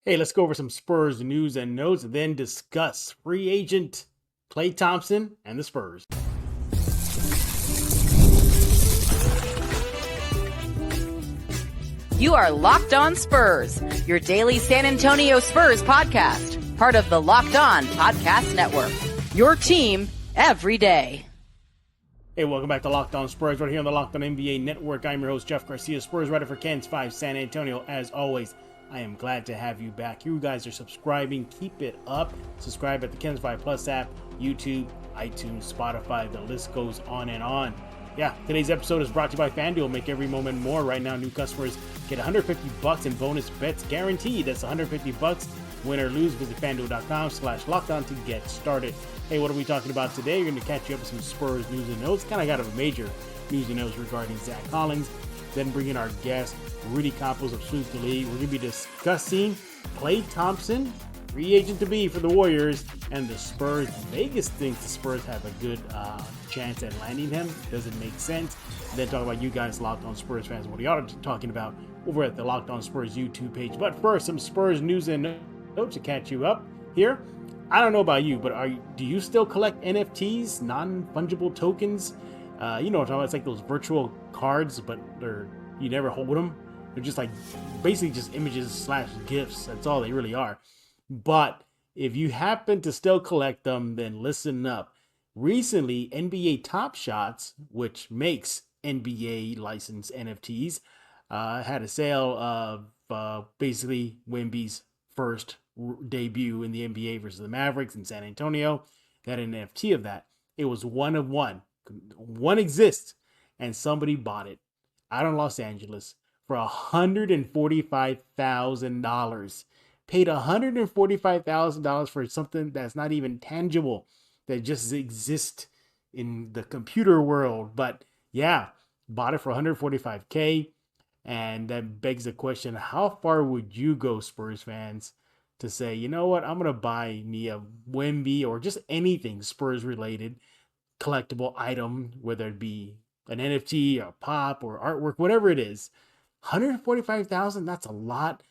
Hey, let's go over some Spurs news and notes, and then discuss free agent Klay Thompson and the Spurs. You are Locked On Spurs, your daily San Antonio Spurs podcast, part of the Locked On Podcast Network. Your team every day. Hey, welcome back to Locked On Spurs, right here on the Locked On NBA Network. I'm your host, Jeff Garcia, Spurs writer for Ken's 5 San Antonio. As always, I am glad to have you back. You guys are subscribing. Keep it up. Subscribe at the Ken's 5 Plus app, YouTube, iTunes, Spotify. The list goes on and on. Yeah, today's episode is brought to you by FanDuel. Make every moment more. Right now, new customers get $150 in bonus bets guaranteed. That's $150. Win or lose, visit FanDuel.com/lockedon to get started. Hey, what are we talking about today? We're going to catch you up with some Spurs news and notes. Kind of got a major news and notes regarding Zach Collins. Then bring in our guest, Rudy Campos of Sweep the League. We're going to be discussing Klay Thompson, free agent to be for the Warriors, and the Spurs. Vegas thinks the Spurs have a good chance at landing him. Doesn't make sense. And then talk about you guys, Locked On Spurs fans, what you are talking about over at the Locked On Spurs YouTube page. But first, some Spurs news and notes to catch you up here. I don't know about you, but do you still collect NFTs, non-fungible tokens? You know what I'm talking about? It's like those virtual cards, but you never hold them. They're just like basically just images / GIFs. That's all they really are. But if you happen to still collect them, then listen up. Recently, NBA Top Shots, which makes NBA licensed NFTs, had a sale of basically Wemby's first debut in the NBA versus the Mavericks in San Antonio. That NFT of that, it was one of one. One exists, and somebody bought it out in Los Angeles for $145,000. Paid $145,000 for something that's not even tangible, that just exists in the computer world. But yeah, bought it for $145K. And that begs the question, how far would you go, Spurs fans, to say, you know what, I'm going to buy me a Wemby or just anything Spurs related collectible item, whether it be an NFT or pop or artwork, whatever it is. $145,000, that's a lot.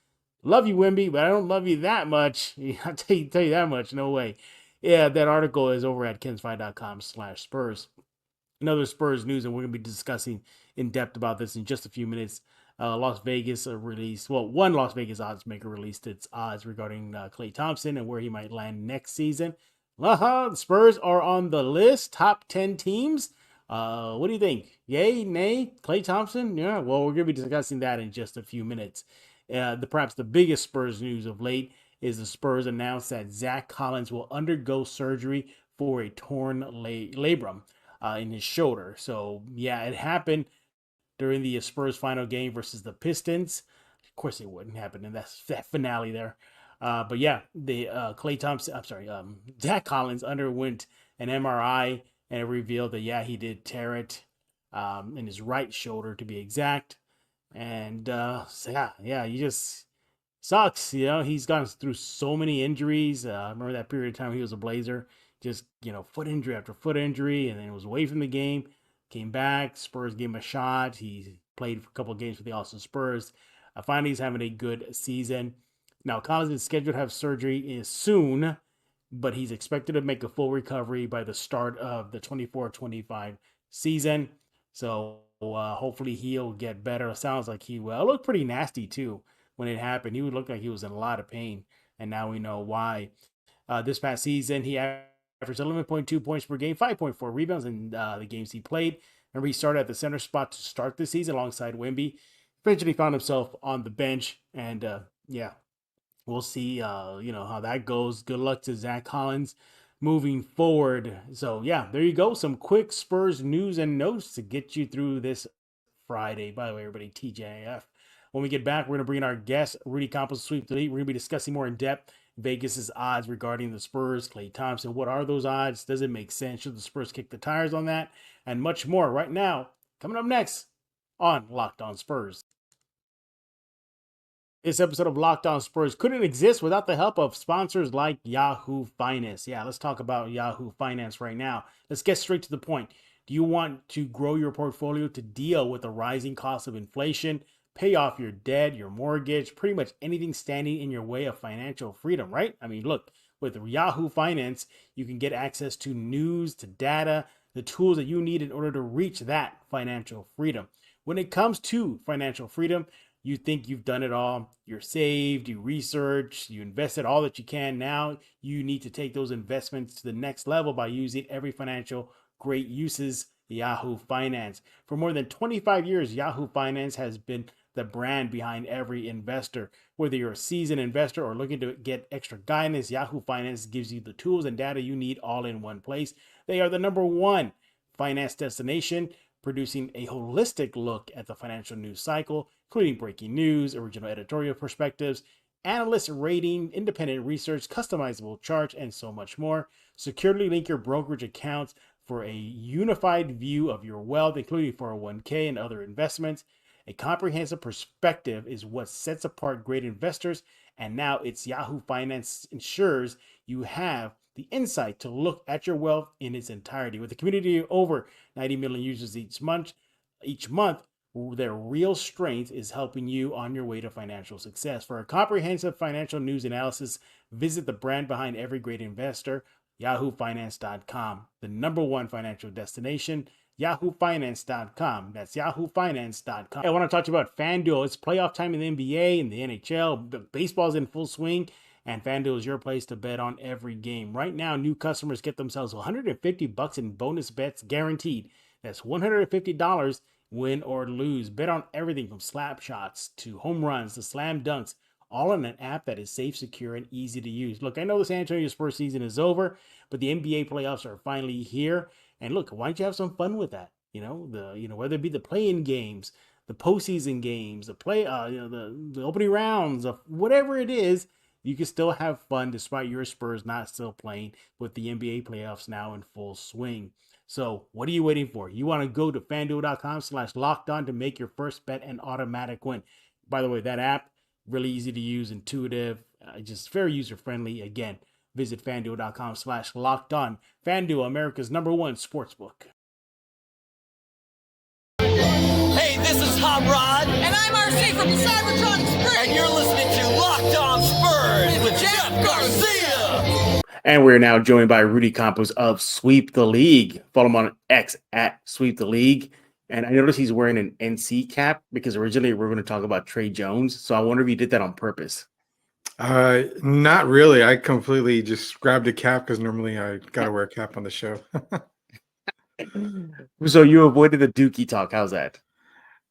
Love you, Wemby, but I don't love you that much. I'll tell you that much. No way. Yeah, that article is over at kens5.com/Spurs. Another Spurs news, and we're going to be discussing in depth about this in just a few minutes. Las Vegas released, one Las Vegas odds maker released its odds regarding Klay Thompson and where he might land next season. The Spurs are on the list, top 10 teams. What do you think? Yay, nay, Klay Thompson? Yeah, well, we're going to be discussing that in just a few minutes. Perhaps the biggest Spurs news of late is the Spurs announced that Zach Collins will undergo surgery for a torn labrum in his shoulder. So, yeah, it happened during the Spurs final game versus the Pistons. Of course, it wouldn't happen in that finale there. But yeah, the Zach Collins underwent an MRI, and it revealed that, yeah, he did tear it in his right shoulder, to be exact. And so he just sucks. You know, he's gone through so many injuries. I remember that period of time he was a Blazer, just, foot injury after foot injury, and then was away from the game, came back, Spurs gave him a shot. He played a couple of games for the Austin Spurs. Finally, he's having a good season. Now, Collins is scheduled to have surgery soon, but he's expected to make a full recovery by the start of the 24-25 season. So hopefully he'll get better. It sounds like he will. It looked pretty nasty, too, when it happened. He would look like he was in a lot of pain, and now we know why. This past season, he averaged 11.2 points per game, 5.4 rebounds in the games he played. Remember, he started at the center spot to start the season alongside Wemby. Eventually found himself on the bench, and we'll see, how that goes. Good luck to Zach Collins moving forward. So, yeah, there you go. Some quick Spurs news and notes to get you through this Friday. By the way, everybody, TJF. When we get back, we're going to bring in our guest, Rudy Campos, Sweep the League. We're going to be discussing more in depth Vegas's odds regarding the Spurs, Klay Thompson. What are those odds? Does it make sense? Should the Spurs kick the tires on that? And much more right now. Coming up next on Locked On Spurs. This episode of Locked On Spurs couldn't exist without the help of sponsors like Yahoo Finance. Yeah, let's talk about Yahoo Finance right now. Let's get straight to the point. Do you want to grow your portfolio to deal with the rising cost of inflation? pay off your debt, your mortgage, pretty much anything standing in your way of financial freedom, right? I mean, look, with Yahoo Finance, you can get access to news, to data, the tools that you need in order to reach that financial freedom. When it comes to financial freedom, you think you've done it all. You're saved, you research, you invested all that you can. Now you need to take those investments to the next level by using every financial great uses Yahoo Finance. For more than 25 years, Yahoo Finance has been the brand behind every investor. Whether you're a seasoned investor or looking to get extra guidance, Yahoo Finance gives you the tools and data you need all in one place. They are the number one finance destination, producing a holistic look at the financial news cycle, including breaking news, original editorial perspectives, analyst rating, independent research, customizable charts, and so much more. Securely link your brokerage accounts for a unified view of your wealth, including 401k and other investments. A comprehensive perspective is what sets apart great investors, and now it's Yahoo Finance ensures you have the insight to look at your wealth in its entirety. With a community of over 90 million users each month, their real strength is helping you on your way to financial success. For a comprehensive financial news analysis, visit the brand behind every great investor, yahoofinance.com, the number one financial destination, yahoofinance.com. That's yahoofinance.com. I want to talk to you about FanDuel. It's playoff time in the NBA and the NHL. Baseball's in full swing, and FanDuel is your place to bet on every game. Right now, new customers get themselves $150 in bonus bets guaranteed. That's $150 win or lose. Bet on everything from slap shots to home runs to slam dunks, all on an app that is safe, secure, and easy to use. Look, I know the San Antonio Spurs season is over, but the NBA playoffs are finally here. And look, why don't you have some fun with that? Whether it be the play-in games, the postseason games, the opening rounds, of whatever it is, you can still have fun despite your Spurs not still playing with the NBA playoffs now in full swing. So what are you waiting for? You want to go to FanDuel.com/lockedon to make your first bet an automatic win. By the way, that app, really easy to use, intuitive, just very user-friendly. Again, visit FanDuel.com/lockedon. FanDuel, America's #1 sportsbook. Hey, this is Hot Rod. And I'm RC from the Cybertronic Spurs. And you're listening to Locked On Spurs with Jeff Garcia. And we're now joined by Rudy Campos of Sweep the League. Follow him on X at Sweep the League. And I noticed he's wearing an NC cap because originally we were going to talk about Trey Jones. So I wonder if he did that on purpose. Not really. I completely just grabbed a cap because normally I got to wear a cap on the show. So you avoided the Dookie talk. How's that?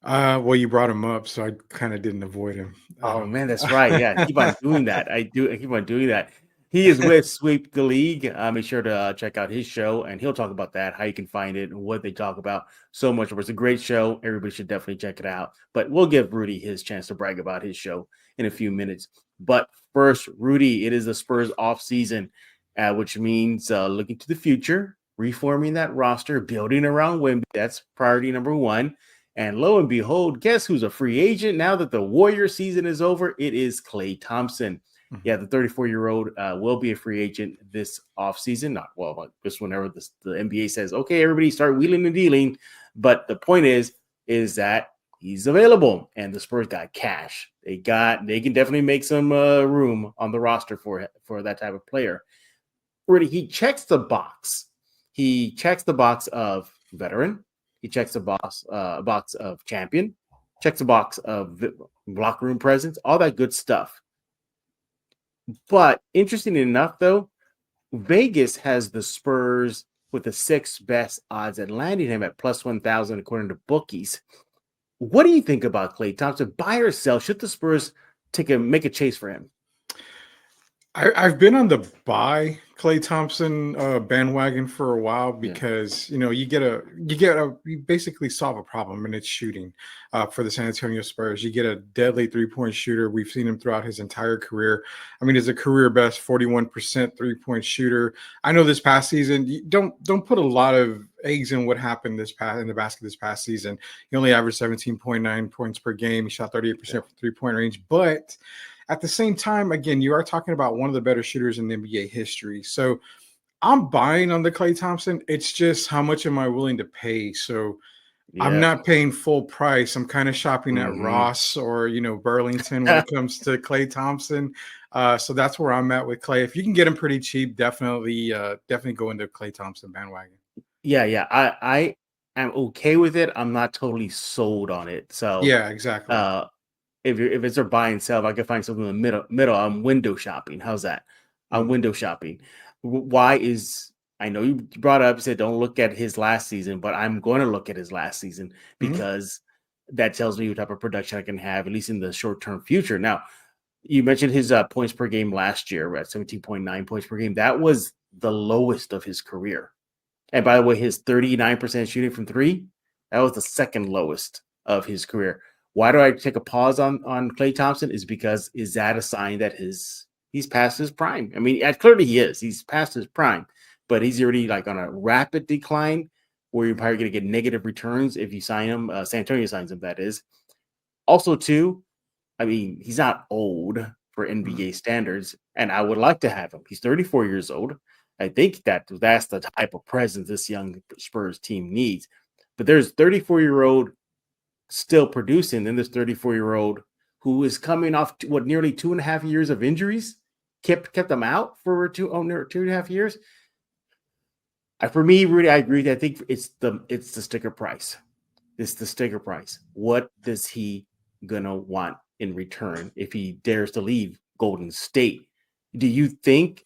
Well, you brought him up, so I kind of didn't avoid him. Oh, man, that's right. Yeah, keep on doing that. I keep on doing that. He is with Sweep the League. Make sure to check out his show, and he'll talk about that, how you can find it, and what they talk about. So much. It's a great show. Everybody should definitely check it out. But we'll give Rudy his chance to brag about his show in a few minutes. But first, Rudy, it is the Spurs off season, which means looking to the future, reforming that roster, building around Wemby. That's priority number one. And lo and behold, guess who's a free agent now that the Warrior season is over? It is Klay Thompson. Mm-hmm. Yeah, the 34-year-old will be a free agent this offseason. Just whenever the NBA says, okay, everybody start wheeling and dealing. But the point is that he's available, and the Spurs got cash. They can definitely make some room on the roster for that type of player. Really, he checks the box. He checks the box of veteran. He checks the box of champion, checks the box of locker room presence, all that good stuff. But interesting enough, though, Vegas has the Spurs with the sixth best odds at landing him at plus 1,000 according to bookies. What do you think about Klay Thompson? Buy or sell? Should the Spurs make a chase for him? I've been on the buy Klay Thompson bandwagon for a while because you basically solve a problem, and it's shooting for the San Antonio Spurs. You get a deadly 3-point shooter. We've seen him throughout his entire career. I mean, he's a career best 41% 3-point shooter. I know this past season, you don't put a lot of eggs in what happened in the basket this past season. He only averaged 17.9 points per game. He shot 38% from 3-point range, but at the same time, again, you are talking about one of the better shooters in the NBA history. So I'm buying on the Klay Thompson. It's just how much am I willing to pay? So I'm Yeah. not paying full price. I'm kind of shopping at Hmm. Ross or Burlington when it comes to Klay Thompson. So that's where I'm at with Klay. If you can get him pretty cheap, definitely go into Klay Thompson bandwagon. Yeah. I am okay with it. I'm not totally sold on it. So Yeah, exactly. uh if it's a buy and sell, if I can find something in the middle, I'm window shopping. How's that? I'm Mm, window shopping. Why is I know you brought up, you said don't look at his last season, but I'm going to look at his last season mhm, because that tells me what type of production I can have, at least in the short term future. Now, you mentioned his points per game last year at 17.9 points per game. That was the lowest of his career. And by the way, his 39% shooting from three, that was the second lowest of his career. Why do I take a pause on Klay Thompson? Is because is that a sign that he's past his prime? I mean, clearly he is. He's past his prime, but he's already like on a rapid decline where you're probably going to get negative returns if you sign him. San Antonio signs him, that is. Also, too, I mean, he's not old for mhm. NBA standards, and I would like to have him. He's 34 years old. I think that's the type of presence this young Spurs team needs. But there's 34-year-old still producing, then there's 34-year-old who is coming off nearly 2.5 years of injuries, kept them out for 2.5 years. For me, Rudy, I agree. I think it's the sticker price. It's the sticker price. What does he gonna want in return if he dares to leave Golden State? Do you think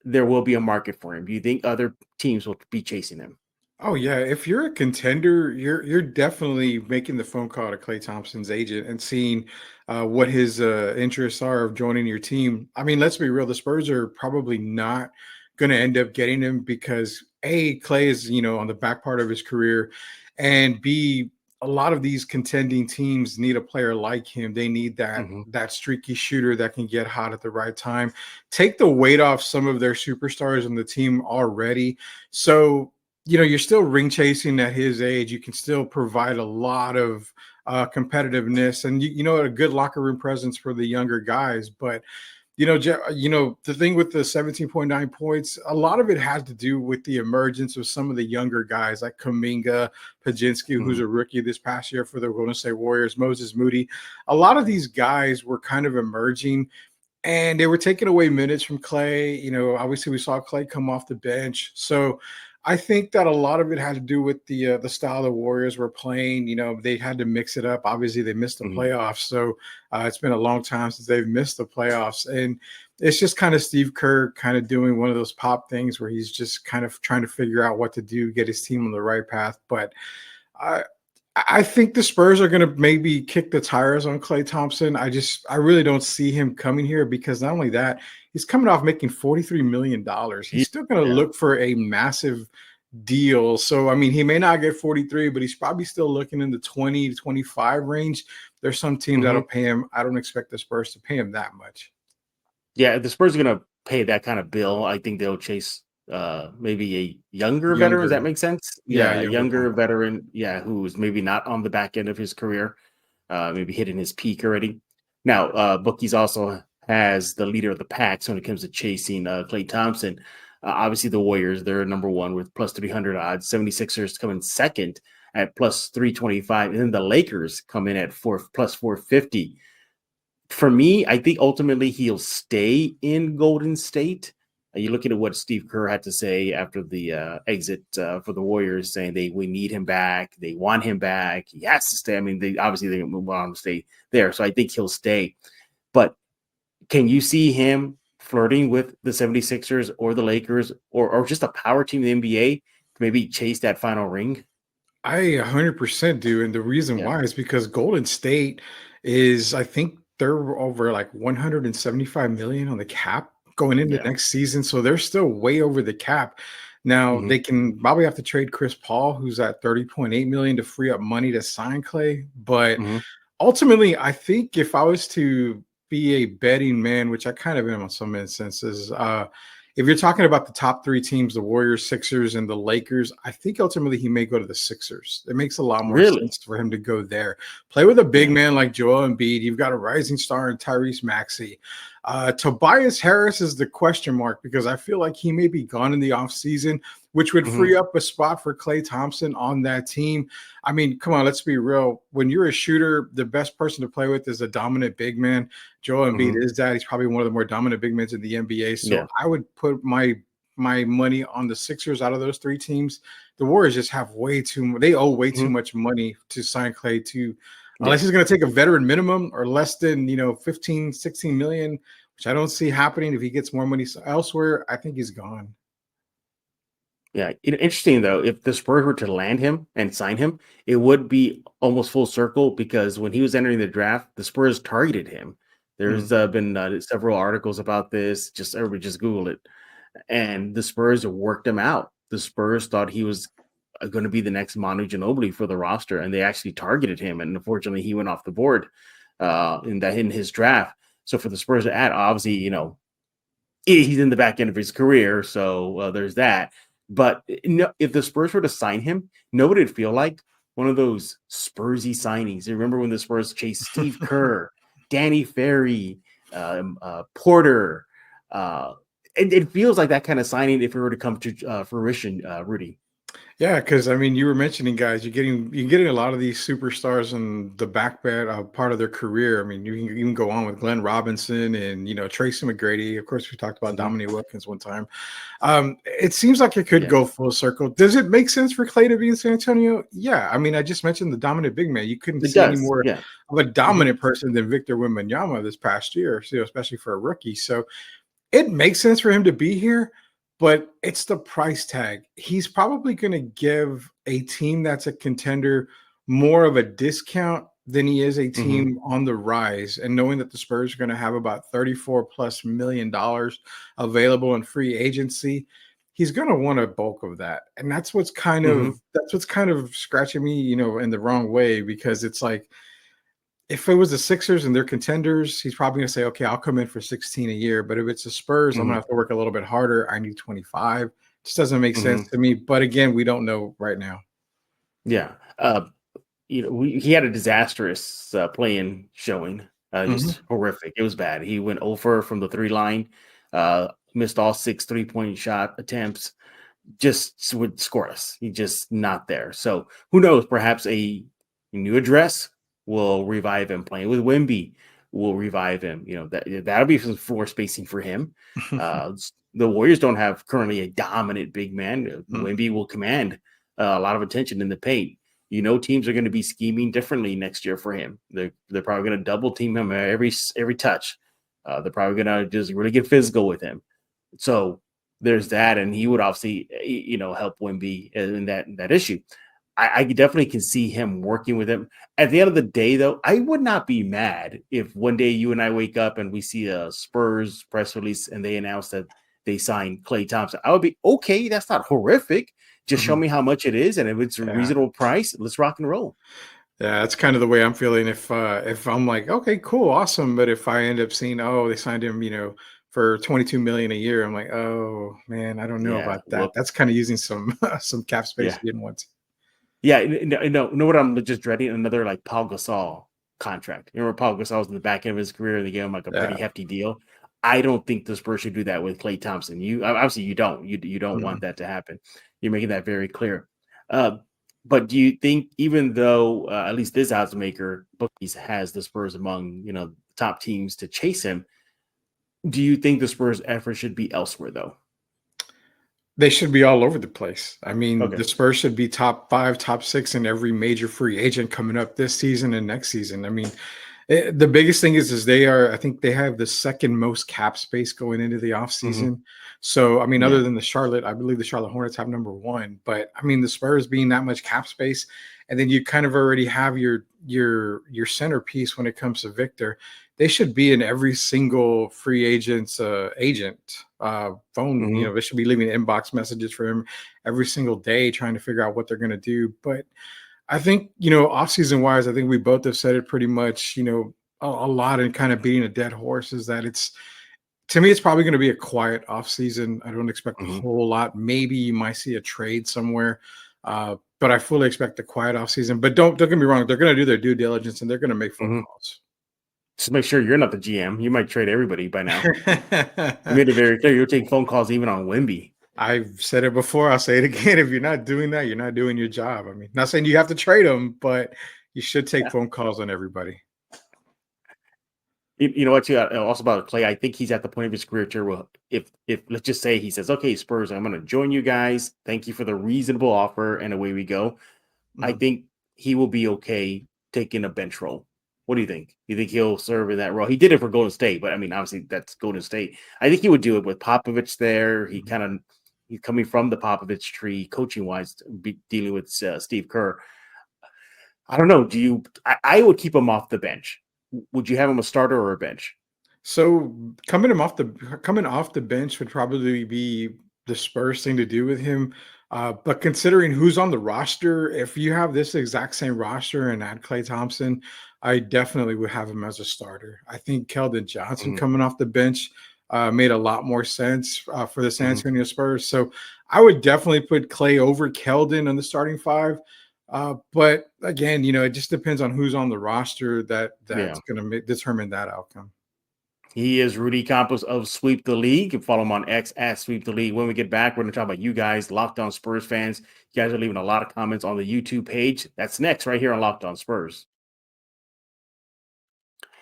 there will be a market for him? Do you think other teams will be chasing him? Oh yeah, if you're a contender, you're definitely making the phone call to Klay Thompson's agent and seeing what his interests are of joining your team. I mean, let's be real, the Spurs are probably not going to end up getting him because A, Klay is on the back part of his career, and B, a lot of these contending teams need a player like him. They need Mhm. that streaky shooter that can get hot at the right time, take the weight off some of their superstars on the team already. So you're still ring chasing at his age. You can still provide a lot of competitiveness and a good locker room presence for the younger guys. But the thing with the 17.9 points, a lot of it has to do with the emergence of some of the younger guys like Kaminga, Pajinski, who's Mhm. a rookie this past year for the Golden State Warriors, Moses Moody. A lot of these guys were kind of emerging and they were taking away minutes from Klay. Obviously we saw Klay come off the bench. So I think that a lot of it had to do with the style the Warriors were playing. They had to mix it up. Obviously, they missed the Mhm. playoffs, so it's been a long time since they've missed the playoffs, and it's just kind of Steve Kerr kind of doing one of those pop things where he's just kind of trying to figure out what to do, get his team on the right path. But I I think the Spurs are going to maybe kick the tires on Klay Thompson. I really don't see him coming here because not only that, he's coming off making $43 million. He's still going to Yeah. look for a massive deal. So I mean, he may not get 43, but he's probably still looking in the 20 to 25 range. There's some teams that'll Mhm. pay him. I don't expect the Spurs to pay him that much. Yeah, if the Spurs are gonna pay that kind of bill, I think they'll chase maybe a younger veteran. Does that Younger, make sense? yeah, Yeah, a younger younger point guard. veteran, yeah, who's maybe not on the back end of his career, maybe hitting his peak already. Now, Bookies also has the leader of the packs when it comes to chasing Klay Thompson. Obviously, the Warriors, they're number one with plus 300 odds. 76ers come in second at plus 325. And then the Lakers come in at plus 450. For me, I think ultimately he'll stay in Golden State. You look at what Steve Kerr had to say after the exit for the Warriors, saying we need him back, they want him back, he has to stay. I mean, they obviously they move on to stay there, so I think he'll stay. But can you see him flirting with the 76ers or the Lakers or just a power team in the NBA to maybe chase that final ring? I 100% do. And the reason Yeah, why is because Golden State is, I think they're over like 175 million on the cap going into yeah. next season. So they're still way over the cap. Now Hmm. they can probably have to trade Chris Paul, who's at 30.8 million to free up money to sign Clay. But Hmm. ultimately, I think if I was to be a betting man, which I kind of am in some instances, if you're talking about the top three teams, the Warriors, Sixers, and the Lakers, I think ultimately he may go to the Sixers. It makes a lot more Really? sense for him to go there. Play with a big Yeah. man like Joel Embiid. You've got a rising star in Tyrese Maxey. Tobias Harris is the question mark because I feel like he may be gone in the offseason, which would free up a spot for Klay Thompson on that team. I mean, come on, let's be real. When you're a shooter, the best person to play with is a dominant big man. Joel Embiid is that. He's probably one of the more dominant big men in the NBA. So I would put my money on the Sixers out of those three teams. The Warriors just have they owe way too much money to sign Klay to unless he's going to take a veteran minimum or less than 15, 16 million, which I don't see happening. If he gets more money elsewhere, I think he's gone. Yeah, interesting though. If the Spurs were to land him and sign him, it would be almost full circle because when he was entering the draft, the Spurs targeted him. There's been several articles about this. Everybody just Google it, and the Spurs worked him out. The Spurs thought he was going to be the next Manu Ginobili for the roster, and they actually targeted him. And unfortunately, he went off the board in his draft. So for the Spurs to add, obviously, he's in the back end of his career, so there's that. But if the Spurs were to sign him, nobody would feel like one of those Spursy signings. You remember when the Spurs chased Steve Kerr, Danny Ferry, Porter. It feels like that kind of signing if it were to come to fruition, Rudy. Yeah, because I mean, you were mentioning guys, you're getting a lot of these superstars in the back part of their career. I mean, you can go on with Glenn Robinson and Tracy McGrady. Of course, we talked about Dominique Wilkins one time. It seems like it could go full circle. Does it make sense for Klay to be in San Antonio? Yeah, I mean, I just mentioned the dominant big man. You couldn't see any more of a dominant person than Victor Wembanyama this past year, especially for a rookie. So it makes sense for him to be here. But it's the price tag. He's probably going to give a team that's a contender more of a discount than he is a team on the rise. And knowing that the Spurs are going to have about $34+ million available in free agency, he's going to want a bulk of that. And that's what's kind of scratching me, in the wrong way, because it's like, if it was the Sixers and they're contenders, he's probably going to say, okay, I'll come in for 16 a year. But if it's the Spurs, I'm going to have to work a little bit harder. I need 25. Just doesn't make sense to me. But again, we don't know right now. Yeah. He had a disastrous play-in showing. Just horrific. It was bad. He went over from the 3 line, missed all 6 3-point shot attempts, just would scoreless. He's just not there. So who knows? Perhaps a new address will revive him. Playing with Wemby will revive him. That'll be some floor spacing for him. The Warriors don't have currently a dominant big man. Wemby will command a lot of attention in the paint. Teams are going to be scheming differently next year for him. They're probably going to double team him every touch. They're probably going to just really get physical with him. So there's that, and he would obviously help Wemby in that issue. I definitely can see him working with him. At the end of the day, though, I would not be mad if one day you and I wake up and we see a Spurs press release and they announce that they signed Klay Thompson. I would be, okay, that's not horrific. Just show me how much it is, and if it's a reasonable price, let's rock and roll. Yeah, that's kind of the way I'm feeling. If I'm like, okay, cool, awesome, but if I end up seeing, they signed him, for $22 million a year, I'm like, oh man, I don't know about that. Well, that's kind of using some cap space you didn't want to. Yeah, no, what I'm just dreading? Another like Paul Gasol contract. You remember Paul Gasol was in the back end of his career and they gave him like a pretty hefty deal. I don't think the Spurs should do that with Klay Thompson. You obviously you don't want that to happen. You're making that very clear. But do you think, even though at least this odds maker bookies has the Spurs among top teams to chase him, do you think the Spurs' effort should be elsewhere though? They should be all over the place. I mean, the Spurs should be top 5, top 6 in every major free agent coming up this season and next season. I mean, the biggest thing is I think they have the second most cap space going into the offseason. So, I mean, other than I believe the Charlotte Hornets have number 1. But, I mean, the Spurs being that much cap space, and then you kind of already have your centerpiece when it comes to Victor. They should be in every single free agent's phone. They should be leaving inbox messages for him every single day, trying to figure out what they're going to do. But I think, offseason wise, I think we both have said it pretty much, a lot, and kind of beating a dead horse is that to me, it's probably going to be a quiet offseason. I don't expect a whole lot. Maybe you might see a trade somewhere. But I fully expect a quiet offseason. But don't get me wrong, they're going to do their due diligence and they're going to make phone calls. Just make sure you're not the GM. You might trade everybody by now. You made it very clear. You'll take phone calls even on Wemby. I've said it before. I'll say it again. If you're not doing that, you're not doing your job. I mean, not saying you have to trade them, but you should take phone calls on everybody. You know what? Too, also about Klay, I think he's at the point of his career where if let's just say he says, "Okay, Spurs, I'm going to join you guys. Thank you for the reasonable offer," and away we go. I think he will be okay taking a bench role. What do you think? You think he'll serve in that role? He did it for Golden State, but I mean, obviously that's Golden State. I think he would do it with Popovich there. He's coming from the Popovich tree, coaching wise, dealing with Steve Kerr. I don't know. I would keep him off the bench. Would you have him a starter or a bench? So coming off the bench would probably be the Spurs thing to do with him. But considering who's on the roster, if you have this exact same roster and add Klay Thompson, I definitely would have him as a starter. I think Keldon Johnson coming off the bench made a lot more sense for the San Antonio Spurs. So I would definitely put Klay over Keldon on the starting five. But again, it just depends on who's on the roster that's going to determine that outcome. He is Rudy Campos of Sweep the League. You can follow him on X at Sweep the League. When we get back, we're going to talk about you guys, Locked On Spurs fans. You guys are leaving a lot of comments on the YouTube page. That's next right here on Locked On Spurs.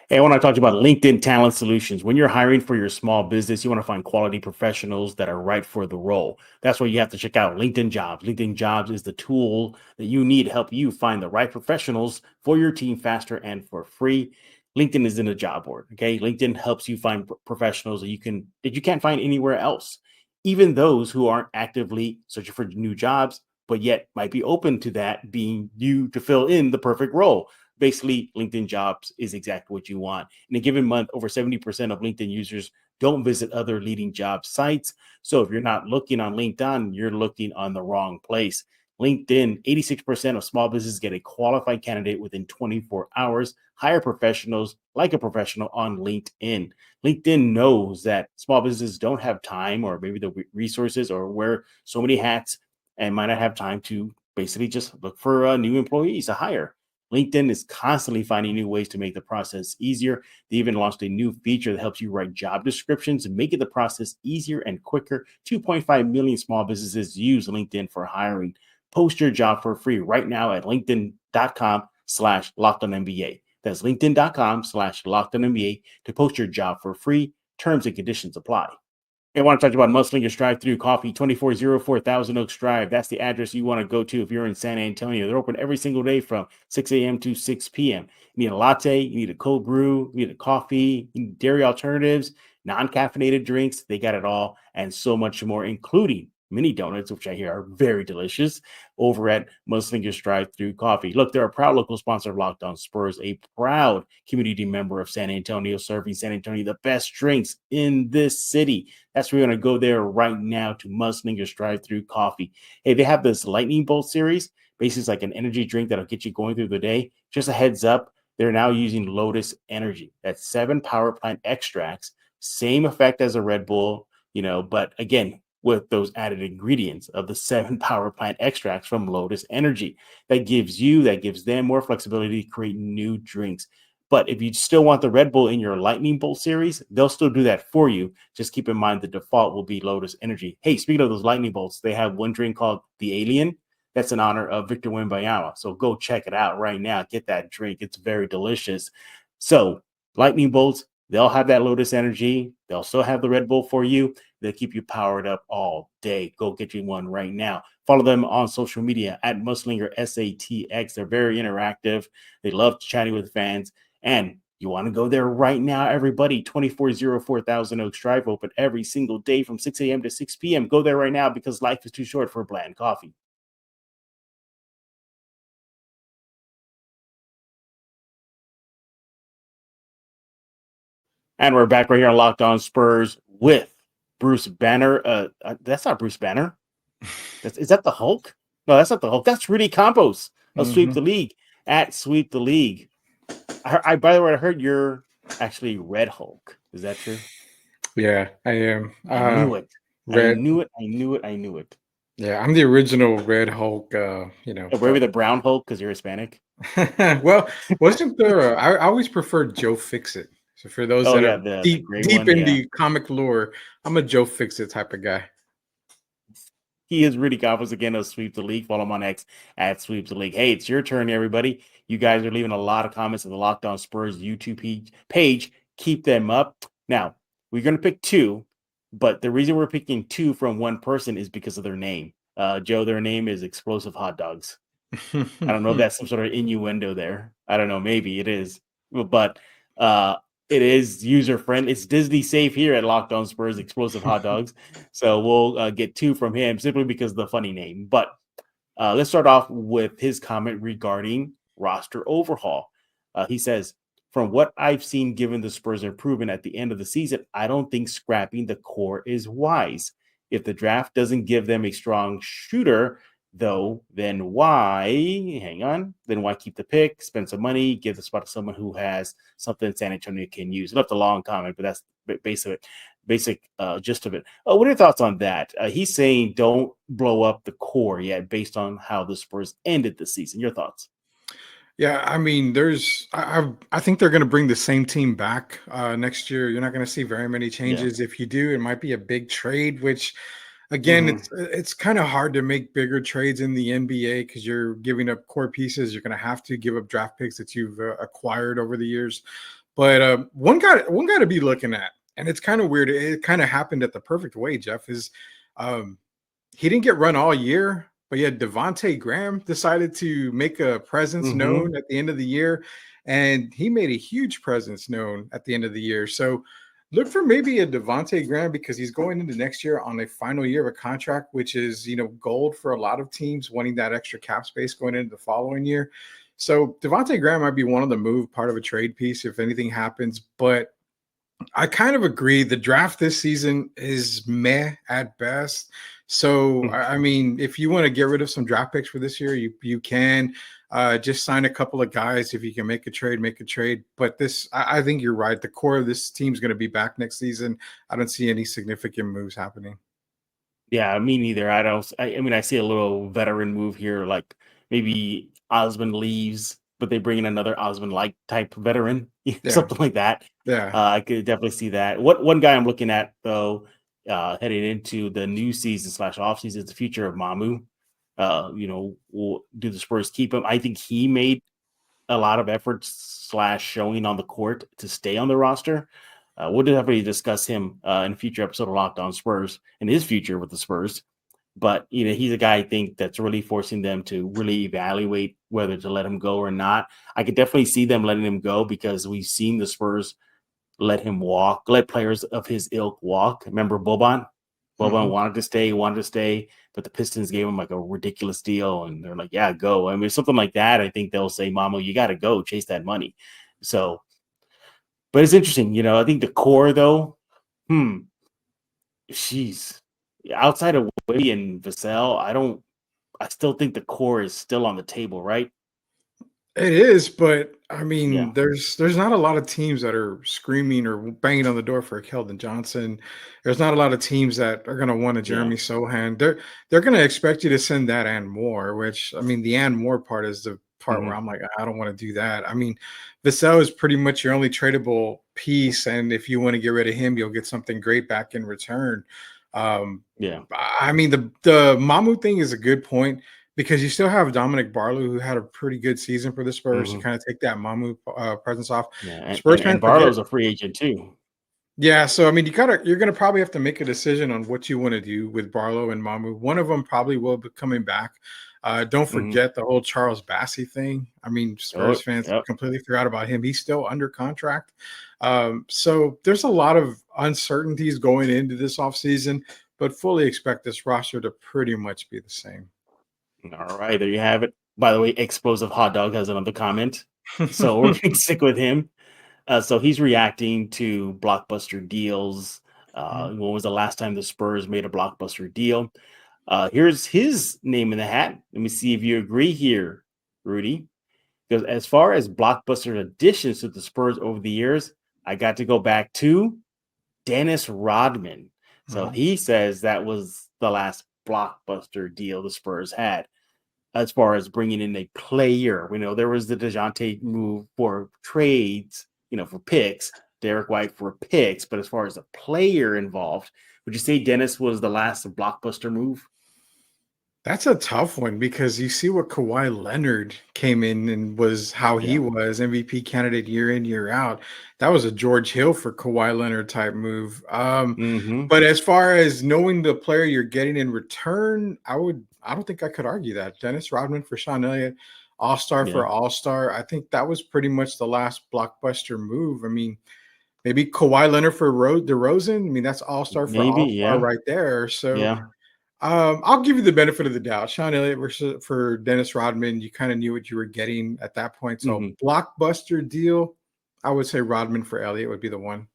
Hey, I want to talk to you about LinkedIn Talent Solutions. When you're hiring for your small business, you want to find quality professionals that are right for the role. That's where you have to check out LinkedIn Jobs. LinkedIn Jobs is the tool that you need to help you find the right professionals for your team faster and for free. LinkedIn isn't a job board, okay? LinkedIn helps you find professionals that you can't find anywhere else, even those who aren't actively searching for new jobs, but yet might be open to that being you to fill in the perfect role. Basically, LinkedIn Jobs is exactly what you want. In a given month, over 70% of LinkedIn users don't visit other leading job sites. So if you're not looking on LinkedIn, you're looking on the wrong place. LinkedIn, 86% of small businesses get a qualified candidate within 24 hours. Hire professionals like a professional on LinkedIn. LinkedIn knows that small businesses don't have time or maybe the resources or wear so many hats and might not have time to basically just look for new employees to hire. LinkedIn is constantly finding new ways to make the process easier. They even launched a new feature that helps you write job descriptions and make it the process easier and quicker. 2.5 million small businesses use LinkedIn for hiring. Post your job for free right now at linkedin.com/LockedOnNBA. That's linkedin.com/LockedOnNBA to post your job for free. Terms and conditions apply. I want to talk about Mudslingers Drive-Thru Coffee, 2404 Thousand Oaks Drive. That's the address you want to go to if you're in San Antonio. They're open every single day from 6 a.m. to 6 p.m. You need a latte, you need a cold brew, you need a coffee, you need dairy alternatives, non-caffeinated drinks. They got it all and so much more, including mini donuts, which I hear are very delicious, over at Mudslingers Drive-Thru Coffee. Look, they're a proud local sponsor of Locked On Spurs, a proud community member of San Antonio, serving San Antonio the best drinks in this city. That's where we're going to go there right now to Mudslingers Drive-Thru Coffee. Hey, they have this Lightning Bolt series. Basically, it's like an energy drink that'll get you going through the day. Just a heads up, they're now using Lotus Energy. That's 7 power plant extracts. Same effect as a Red Bull, but again, with those added ingredients of the 7 power plant extracts from Lotus Energy. That gives them more flexibility to create new drinks. But if you still want the Red Bull in your Lightning Bolt series, they'll still do that for you. Just keep in mind the default will be Lotus Energy. Hey, speaking of those Lightning Bolts, they have one drink called the Alien. That's in honor of Victor Wembanyama. So go check it out right now. Get that drink. It's very delicious. So Lightning Bolts, they'll have that Lotus Energy. They'll still have the Red Bull for you. They'll keep you powered up all day. Go get you one right now. Follow them on social media at Mudslinger SATX. They're very interactive. They love chatting with fans. And you want to go there right now, everybody. 2404 Thousand Oaks Drive, open every single day from 6 a.m. to 6 p.m. Go there right now because life is too short for bland coffee. And we're back right here on Locked On Spurs with Bruce Banner. That's not Bruce Banner. Is that the Hulk? No, that's not the Hulk. That's Rudy Campos of Sweep the League at Sweep the League. By the way, I heard you're actually Red Hulk. Is that true? Yeah, I am. I knew it. Red. I knew it. Yeah, I'm the original Red Hulk. Or maybe the Brown Hulk because you're Hispanic. Well, wasn't there? I always preferred Joe Fixit. So for those Oh that yeah, are the deep gray deep one. in Yeah, the comic lore, I'm a Joe Fixit type of guy. he is Rudy Campos again of Sweep the League. Follow him on X at Sweep the League. Hey, it's your turn, everybody. You guys are leaving a lot of comments on the Locked On Spurs YouTube page. Keep them up. Now we're gonna pick two, but the reason we're picking two from one person is because of their name. Joe, their name is Explosive Hot Dogs. I don't know if that's some sort of innuendo there. I don't know. Maybe it is, but it is user friendly. It's Disney safe here at Locked On Spurs Explosive Hot Dogs. So we'll get two from him simply because of the funny name. But let's start off with his comment regarding roster overhaul. He says, from what I've seen, given the Spurs' improvement at the end of the season, I don't think scrapping the core is wise. If the draft doesn't give them a strong shooter, though, then why keep the pick, spend some money, give the spot to someone who has something San Antonio can use? Left a long comment, but that's basic gist of it. What are your thoughts on that? He's saying don't blow up the core yet based on how the Spurs ended the season. Your thoughts? Yeah, I mean, I think they're going to bring the same team back next year. You're not going to see very many Yeah. changes. If you do, it might be a big trade, which again, Mm-hmm. it's kind of hard to make bigger trades in the NBA because you're giving up core pieces. You're going to have to give up draft picks that you've acquired over the years. But one guy to be looking at, and it's kind of weird. It kind of happened at the perfect way. Jeff is um, he didn't get run all year, but yet Devontae Graham decided to make a presence Mm-hmm. known at the end of the year, and he made a huge presence known at the end of the year. So look for maybe a Devontae Graham because he's going into next year on a final year of a contract, which is gold for a lot of teams wanting that extra cap space going into the following year. So Devontae Graham might be one of the move, part of a trade piece if anything happens, but I kind of agree. The draft this season is meh at best. So, I mean, if you want to get rid of some draft picks for this year, you can just sign a couple of guys. If you can make a trade, make a trade. But I think you're right. The core of this team's going to be back next season. I don't see any significant moves happening. Yeah, me neither. I don't. I mean, I see a little veteran move here, like maybe Osmond leaves, but they bring in another Osmond-like type veteran, Yeah, something like that. yeah. I could definitely see that. What one guy I'm looking at though, heading into the new season slash off season is the future of Mamu. Will do the Spurs keep him? I think he made a lot of efforts slash showing on the court to stay on the roster. We'll definitely discuss him in a future episode of Locked On Spurs and his future with the Spurs. But he's a guy I think that's really forcing them to really evaluate whether to let him go or not. I could definitely see them letting him go because we've seen the Spurs let players of his ilk walk. Remember Boban? Boban Mhm. wanted to stay, but the Pistons gave him like a ridiculous deal, and they're like, "Yeah, go." I mean, something like that. I think they'll say, "Mama, you got to go, chase that money." So, but it's interesting, I think the core though, hmm, she's outside of Wade and Vassell, I still think the core is still on the table, right? It is, but I Yeah, mean, there's not a lot of teams that are screaming or banging on the door for a Keldon Johnson. There's not a lot of teams that are going to want a yeah, Jeremy Sohan. They're going to expect you to send that and more. Which I mean, the and more part is the part where hmm I'm like, I don't want to do that. I mean, Vassell is pretty much your only tradable piece, and if you want to get rid of him, you'll get something great back in return. Um, yeah, I mean, the Mamu thing is a good point because you still have Dominic Barlow, who had a pretty good season for the Spurs to hmm kind of take that Mamu presence off. yeah, Spurs and fans forget. Barlow's a free agent too. Yeah, so I mean, you're gonna probably have to make a decision on what you want to do with Barlow and Mamu. One of them probably will be coming back. Don't Hmm forget the whole Charles Bassey thing. I mean, Oh, Spurs fans yep. completely forgot about him. He's still under contract. So there's a lot of uncertainties going into this offseason, but fully expect this roster to pretty much be the same. All right, there you have it. By the way, Explosive Hot Dog has another comment. So we're going to stick with him. So he's reacting to blockbuster deals. When was the last time the Spurs made a blockbuster deal? Here's his name in the hat. Let me see if you agree here, Rudy. Because as far as blockbuster additions to the Spurs over the years, I got to go back to Dennis Rodman. So Uh-huh. he says that was the last blockbuster deal the Spurs had as far as bringing in a player. We know there was the DeJounte move for trades, for picks, Derek White for picks, but as far as a player involved, would you say Dennis was the last blockbuster move? That's a tough one because you see what Kawhi Leonard came in and was how he was MVP candidate year in, year out. That was a George Hill for Kawhi Leonard type move. But as far as knowing the player you're getting in return, I don't think I could argue that. Dennis Rodman for Sean Elliott, All-Star for All-Star. I think that was pretty much the last blockbuster move. I mean, maybe Kawhi Leonard for DeRozan. I mean, that's All-Star for All-Star right there. So I'll give you the benefit of the doubt. Sean Elliott versus for Dennis Rodman, you kind of knew what you were getting at that point. So blockbuster deal, I would say Rodman for Elliott would be the one.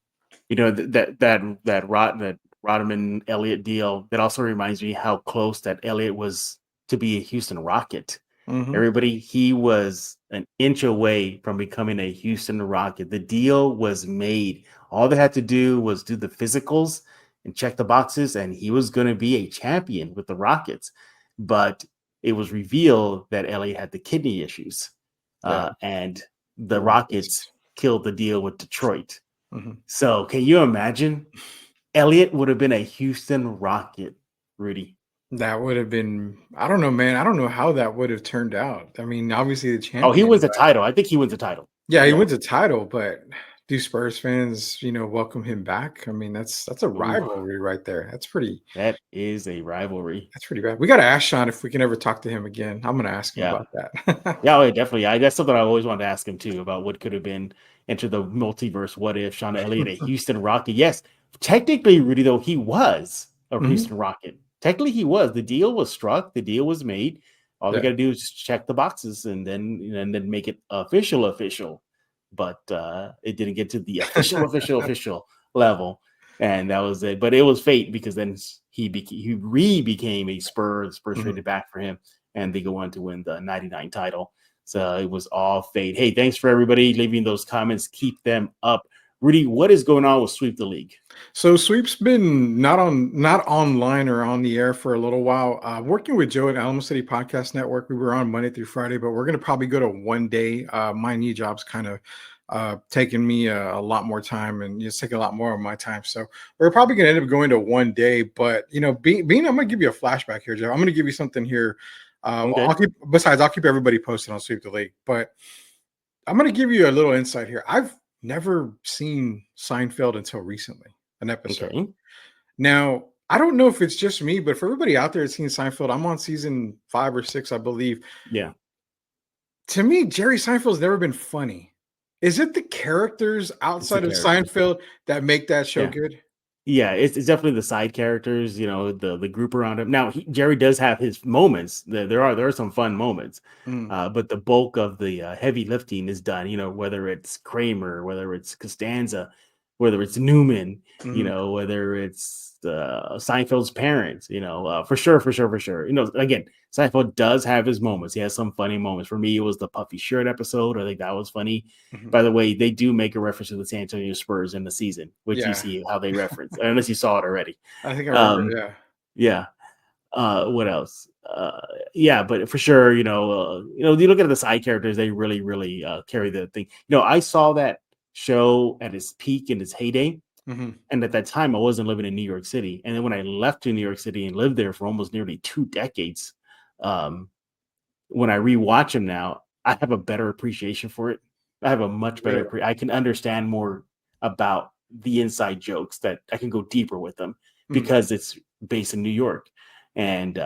That Rodman Elliott deal, that also reminds me how close that Elliott was to be a Houston Rocket. Everybody, he was an inch away from becoming a Houston Rocket. The deal was made. All they had to do was do the physicals and check the boxes, and he was going to be a champion with the Rockets. But it was revealed that Elliott had the kidney issues, and the Rockets killed the deal with Detroit. So can you imagine? Elliott would have been a Houston Rocket, Rudy. That would have been, I don't know, man. I don't know how that would have turned out. I mean, obviously the champion. Oh, he wins the title. I think he wins the title. Yeah, he wins the title, but do Spurs fans, welcome him back? I mean, that's a rivalry right there. That is a rivalry. That's pretty bad. We got to ask Sean if we can ever talk to him again. I'm going to ask him about that. Definitely. That's something I always wanted to ask him too, about what could have been. Enter the multiverse. What if Sean Elliott, a Houston Rocket? Yes, technically, Rudy, though, he was a Houston Rocket. Technically, he was. The deal was struck. The deal was made. All we got to do is check the boxes and then make it official. But it didn't get to the official level, and that was it. But it was fate, because then he became a Spurs. Spurs traded back for him, and they go on to win the '99 title. So it was all fate. Hey, thanks for everybody leaving those comments. Keep them up. Rudy, what is going on with Sweep the League? So Sweep's been not online or on the air for a little while. Working with Joe at Alamo City Podcast Network, we were on Monday through Friday, but we're going to probably go to one day. My new job's kind of taking me a lot more time, and it's taking a lot more of my time. So we're probably going to end up going to one day. But being I'm going to give you a flashback here, Joe. I'm going to give you something here. I'll keep everybody posted on Sweep the League, but I'm going to give you a little insight here. I've never seen Seinfeld until recently, an episode. Okay. Now, I don't know if it's just me, but for everybody out there that's seen Seinfeld, I'm on season 5 or 6, I believe. Yeah. To me, Jerry Seinfeld's never been funny. Is it the characters outside of Seinfeld that make that show good? Yeah, it's definitely the side characters, the group around him. Now, Jerry does have his moments. There are some fun moments, but the bulk of the heavy lifting is done. Whether it's Kramer, whether it's Costanza, whether it's Newman, whether it's Seinfeld's parents. For sure. Again, Seinfeld does have his moments. He has some funny moments. For me, it was the puffy shirt episode. I think that was funny. By the way, they do make a reference to the San Antonio Spurs in the season, which you see how they reference, unless you saw it already. I think I remember, yeah. What else? But for sure, you look at the side characters, they really, really carry the thing. I saw that show at its peak in its heyday. And at that time, I wasn't living in New York City. And then when I left to New York City and lived there for almost nearly 2 decades, when I rewatch them now, I have a better appreciation for it. I have a much better, I can understand more about the inside jokes, that I can go deeper with them because it's based in New York. And,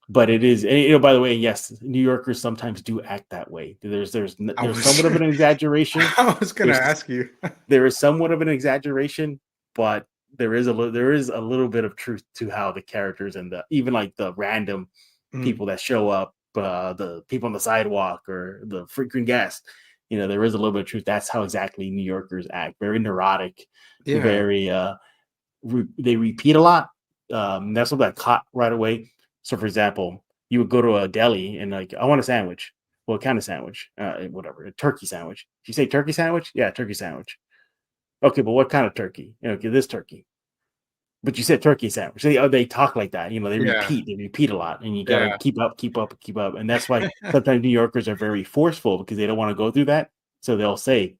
but it is, and, by the way, yes, New Yorkers sometimes do act that way. There's somewhat of an exaggeration. I was going to ask you. There is somewhat of an exaggeration, but there is a little bit of truth to how the characters and even like the random people that show up, the people on the sidewalk or the frequent guests, there is a little bit of truth. That's how exactly New Yorkers act. Very neurotic, very, they repeat a lot. That's what I caught right away. So, for example, you would go to a deli and I want a sandwich. What kind of sandwich? Whatever, a turkey sandwich. Did you say turkey sandwich? Yeah, turkey sandwich. Okay, but what kind of turkey? Okay, this turkey. But you said turkey sandwich. They talk like that. They Yeah. repeat a lot, and you got to Yeah. keep up. And that's why sometimes New Yorkers are very forceful because they don't want to go through that. So they'll say,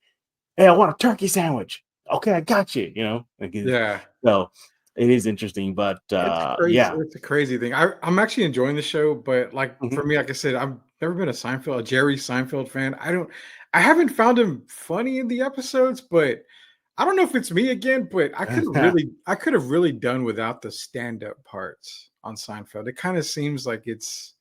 "Hey, I want a turkey sandwich." Okay, I got you. Yeah. So it is interesting, but It's crazy. yeah. It's a crazy thing. I'm actually enjoying the show, but like Mhm. for me, like I said, I've never been a Jerry Seinfeld fan. I haven't found him funny in the episodes, but I don't know if it's me again, but I could have really done without the stand-up parts on Seinfeld. It kind of seems like it's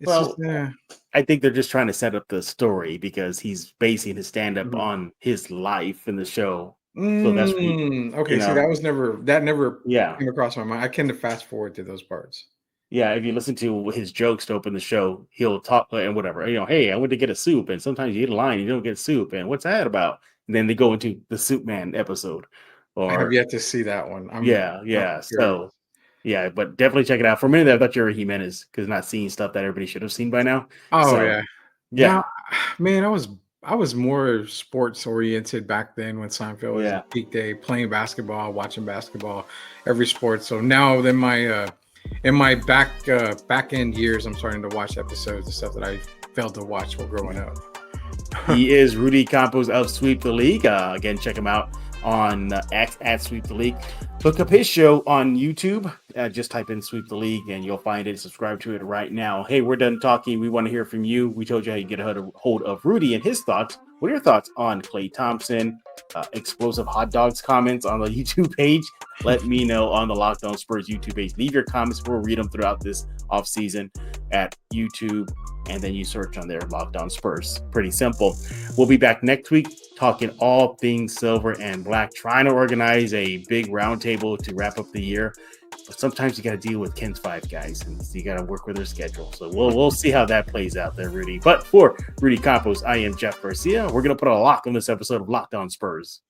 just Well, I think they're just trying to set up the story because he's basing his stand up mhm. on his life in the show. So that's what you Okay, see, know, that never yeah. came across my mind. I tend to fast forward to those parts. Yeah, if you listen to his jokes to open the show, he'll talk and whatever. Hey, I went to get a soup, and sometimes you eat a line, you don't get soup, and what's that about? And then they go into the Soup Man episode, I have or yet to see that one. I'm yeah. curious. So yeah, but definitely check it out. For a minute, I thought you were Jimenez because not seeing stuff that everybody should have seen by now. Oh So yeah. yeah, Now, man, I was more sports oriented back then when Seinfeld was a yeah. peak day, playing basketball, watching basketball, every sport. So now in my back end years, I'm starting to watch episodes of stuff that I failed to watch while growing up. He is Rudy Campos of Sweep the League. Again, check him out on X at Sweep the League. Look up his show on YouTube. Just type in Sweep the League and you'll find it. Subscribe to it right now. Hey, we're done talking. We want to hear from you. We told you how you get a hold of Rudy and his thoughts. What are your thoughts on Klay Thompson? Explosive hot dogs comments on the YouTube page. Let me know on the Locked On Spurs YouTube page. Leave your comments. We'll read them throughout this offseason at YouTube. And then you search on there, Locked On Spurs. Pretty simple. We'll be back next week talking all things silver and black, trying to organize a big roundtable to wrap up the year. But sometimes you got to deal with Ken's five guys, and you got to work with their schedule. So we'll see how that plays out there, Rudy. But for Rudy Campos, I am Jeff Garcia. We're going to put a lock on this episode of Locked On Spurs.